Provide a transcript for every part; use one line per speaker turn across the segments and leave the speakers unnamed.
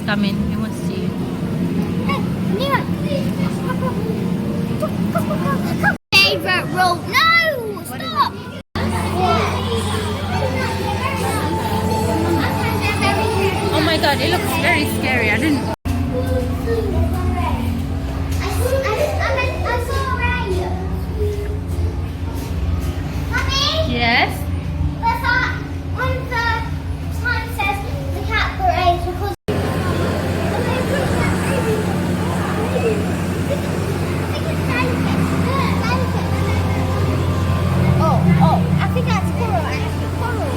coming. He wants to see you.
Favorite rule. No! Stop!
Oh my god, it looks very scary. I didn't.
I saw a ray. Mummy?
Yes?
That's one of the signs says the cat parades because I think that's coral actually. Coral.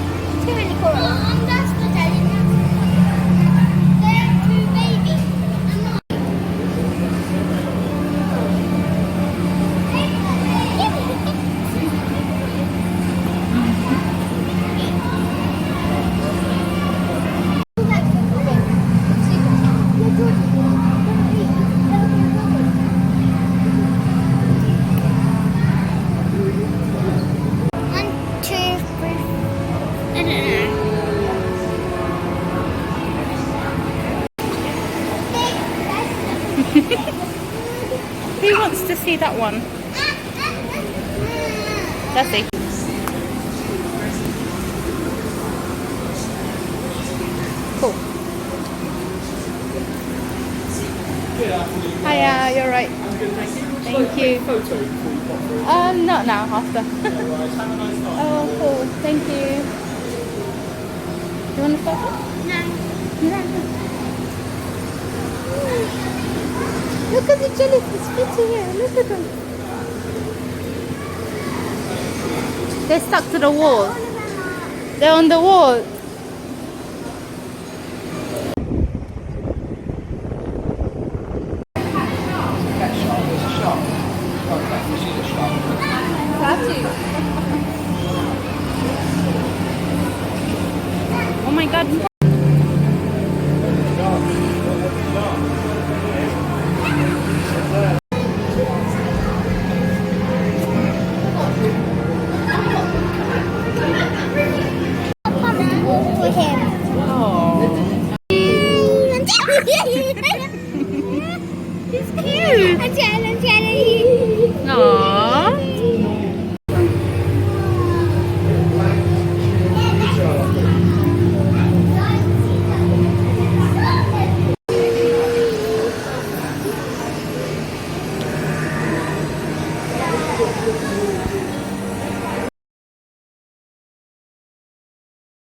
Too many coral. That's the they're too baby. I'm not. One, two, three.
Who wants to see that one? Let's see. Cool. Hiya, you're right. Thank you. Not now, after. Oh, cool. Thank you. You want a photo?
No.
Look at the jellyfish feet here. Look at them. They're stuck to the wall. They're on the wall. Oh my god.